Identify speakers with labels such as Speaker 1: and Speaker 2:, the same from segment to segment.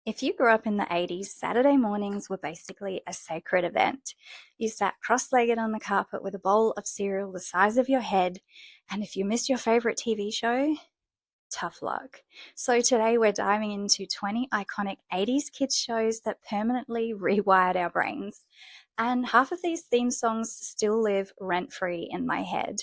Speaker 1: If you grew up in the 80s, Saturday mornings were basically a sacred event. You sat cross-legged on the carpet with a bowl of cereal the size of your head, and if you missed your favorite TV show, tough luck. So today we're diving into 20 iconic 80s kids shows that permanently rewired our brains. And half of these theme songs still live rent-free in my head.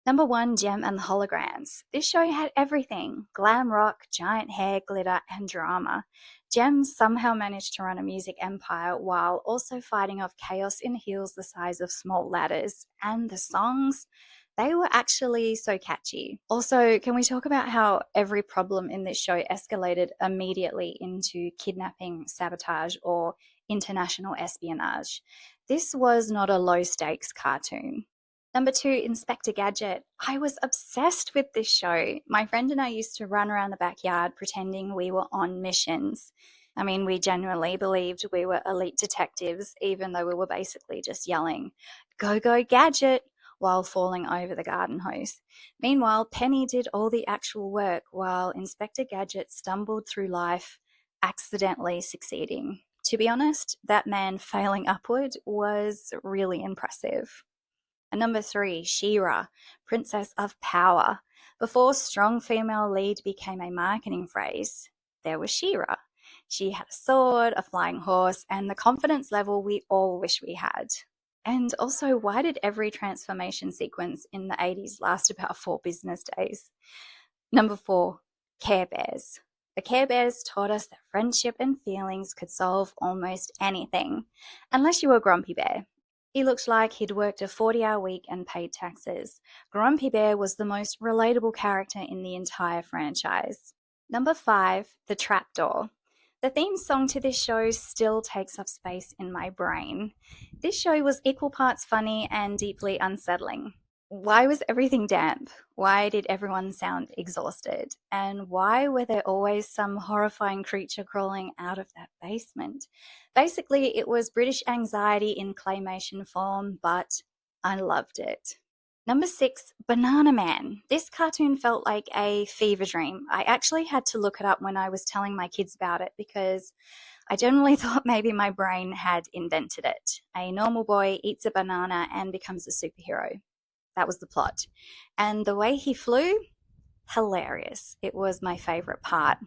Speaker 1: Number 1, Gem and the Holograms. This show had everything: glam rock, giant hair, glitter, and drama. Gem somehow managed to run a music empire while also fighting off chaos in heels the size of small ladders. And the songs, they were actually so catchy. Also, can we talk about how every problem in this show escalated immediately into kidnapping, sabotage, or international espionage? This was not a low-stakes cartoon. Number 2, Inspector Gadget. I was obsessed with this show. My friend and I used to run around the backyard pretending we were on missions. I mean, we genuinely believed we were elite detectives, even though we were basically just yelling, "Go, go, Gadget!" while falling over the garden hose. Meanwhile, Penny did all the actual work while Inspector Gadget stumbled through life, accidentally succeeding. To be honest, that man failing upward was really impressive. And number 3, She-Ra, Princess of Power. Before strong female lead became a marketing phrase, there was She-Ra. She had a sword, a flying horse, and the confidence level we all wish we had. And also, why did every transformation sequence in the 80s last about 4 business days? Number 4, Care Bears. The Care Bears taught us that friendship and feelings could solve almost anything, unless you were Grumpy Bear. He looked like he'd worked a 40-hour week and paid taxes. Grumpy Bear was the most relatable character in the entire franchise. Number 5, The Trapdoor. The theme song to this show still takes up space in my brain. This show was equal parts funny and deeply unsettling. Why was everything damp? Why did everyone sound exhausted? And why were there always some horrifying creature crawling out of that basement? Basically, it was British anxiety in claymation form, but I loved it. Number 6, Banana Man. This cartoon felt like a fever dream. I actually had to look it up when I was telling my kids about it because I generally thought maybe my brain had invented it. A normal boy eats a banana and becomes a superhero. That was the plot. And the way he flew, hilarious. It was my favorite part.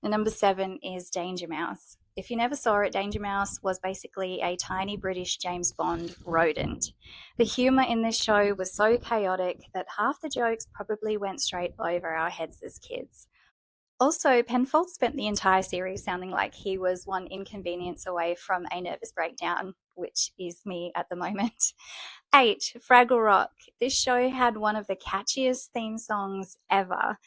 Speaker 1: And number 7 is Danger Mouse. If you never saw it, Danger Mouse was basically a tiny British James Bond rodent. The humour in this show was so chaotic that half the jokes probably went straight over our heads as kids. Also, Penfold spent the entire series sounding like he was one inconvenience away from a nervous breakdown, which is me at the moment. 8, Fraggle Rock. This show had one of the catchiest theme songs ever.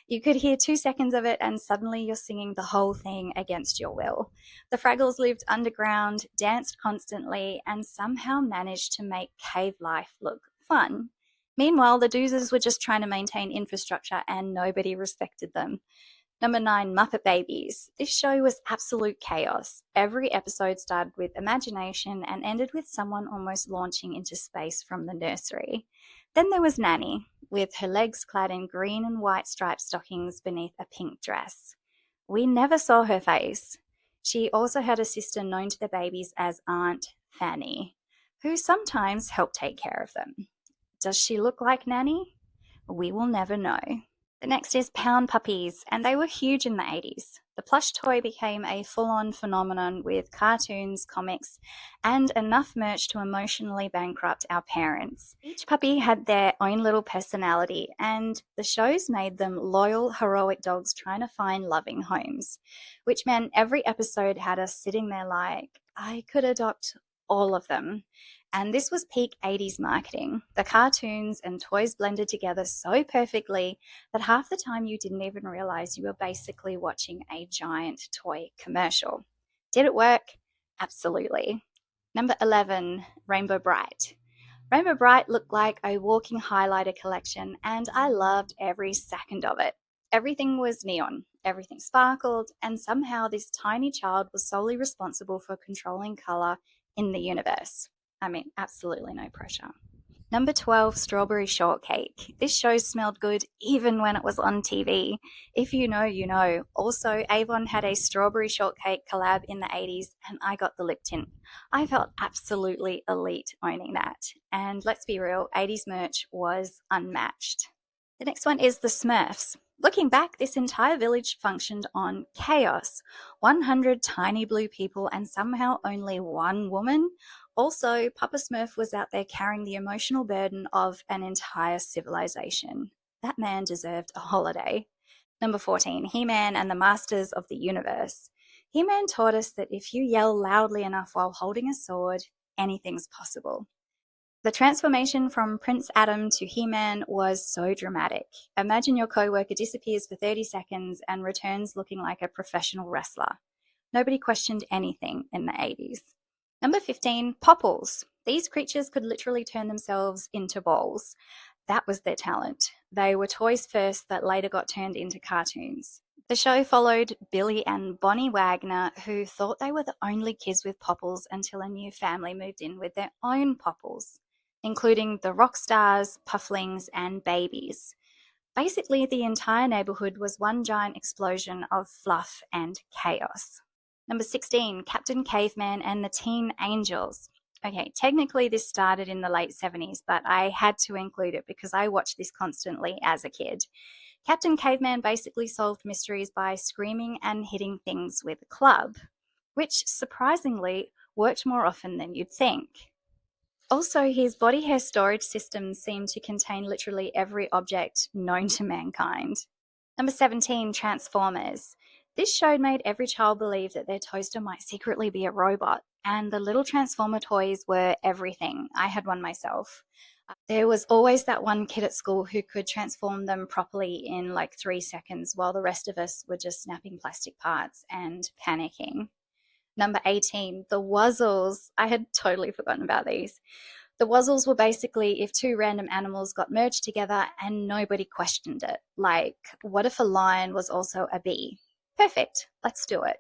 Speaker 1: You could hear 2 seconds of it and suddenly you're singing the whole thing against your will. The Fraggles lived underground, danced constantly, and somehow managed to make cave life look fun. Meanwhile, the Doozers were just trying to maintain infrastructure and nobody respected them. Number 9, Muppet Babies. This show was absolute chaos. Every episode started with imagination and ended with someone almost launching into space from the nursery. Then there was Nanny, with her legs clad in green and white striped stockings beneath a pink dress. We never saw her face. She also had a sister known to the babies as Aunt Fanny, who sometimes helped take care of them. Does she look like Nanny? We will never know. The next is Pound Puppies, and they were huge in the 80s. The plush toy became a full-on phenomenon with cartoons, comics, and enough merch to emotionally bankrupt our parents. Each puppy had their own little personality, and the shows made them loyal, heroic dogs trying to find loving homes, which meant every episode had us sitting there like, I could adopt all of them. And this was peak 80s marketing. The cartoons and toys blended together so perfectly that half the time you didn't even realize you were basically watching a giant toy commercial. Did it work? Absolutely. Number 11, Rainbow Bright. Rainbow Bright looked like a walking highlighter collection, and I loved every second of it. Everything was neon, everything sparkled, and somehow this tiny child was solely responsible for controlling color in the universe. I mean, absolutely no pressure. Number 12, Strawberry Shortcake. This show smelled good even when it was on TV. If you know, you know. Also, Avon had a Strawberry Shortcake collab in the 80s, and I got the lip tint. I felt absolutely elite owning that. And let's be real, 80s merch was unmatched. The next one is the Smurfs. Looking back, this entire village functioned on chaos. 100 tiny blue people and somehow only one woman. Also, Papa Smurf was out there carrying the emotional burden of an entire civilization. That man deserved a holiday. Number 14, He-Man and the Masters of the Universe. He-Man taught us that if you yell loudly enough while holding a sword, anything's possible. The transformation from Prince Adam to He-Man was so dramatic. Imagine your co-worker disappears for 30 seconds and returns looking like a professional wrestler. Nobody questioned anything in the 80s. Number 15, Popples. These creatures could literally turn themselves into balls. That was their talent. They were toys first that later got turned into cartoons. The show followed Billy and Bonnie Wagner, who thought they were the only kids with Popples until a new family moved in with their own Popples, including the rock stars, pufflings, and babies. Basically, the entire neighborhood was one giant explosion of fluff and chaos. Number 16, Captain Caveman and the Teen Angels. Okay, technically this started in the late 70s, but I had to include it because I watched this constantly as a kid. Captain Caveman basically solved mysteries by screaming and hitting things with a club, which surprisingly worked more often than you'd think. Also, his body hair storage system seemed to contain literally every object known to mankind. Number 17, Transformers. This show made every child believe that their toaster might secretly be a robot, and the little Transformer toys were everything. I had one myself. There was always that one kid at school who could transform them properly in like 3 seconds, while the rest of us were just snapping plastic parts and panicking. Number 18, the Wuzzles. I had totally forgotten about these. The Wuzzles were basically if two random animals got merged together and nobody questioned it. Like, what if a lion was also a bee? Perfect, let's do it.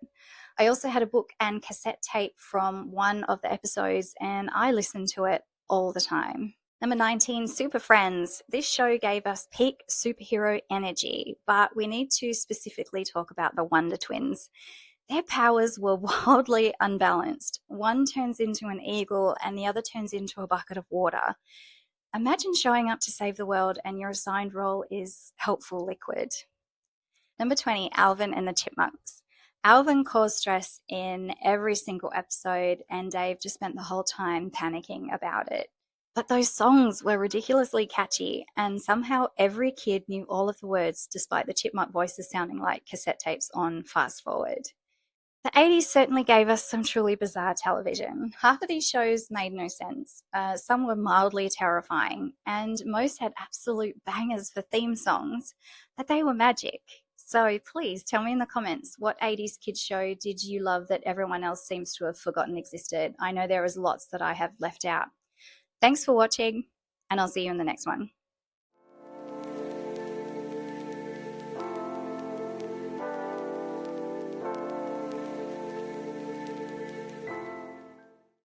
Speaker 1: I also had a book and cassette tape from one of the episodes, and I listened to it all the time. Number 19, Super Friends. This show gave us peak superhero energy, but we need to specifically talk about the Wonder Twins. Their powers were wildly unbalanced. One turns into an eagle and the other turns into a bucket of water. Imagine showing up to save the world and your assigned role is helpful liquid. Number 20, Alvin and the Chipmunks. Alvin caused stress in every single episode, and Dave just spent the whole time panicking about it. But those songs were ridiculously catchy, and somehow every kid knew all of the words despite the chipmunk voices sounding like cassette tapes on fast forward. The 80s certainly gave us some truly bizarre television. Half of these shows made no sense. Some were mildly terrifying, and most had absolute bangers for theme songs, but they were magic. So please tell me in the comments, what 80s kids show did you love that everyone else seems to have forgotten existed? I know there is lots that I have left out. Thanks for watching, and I'll see you in the next one.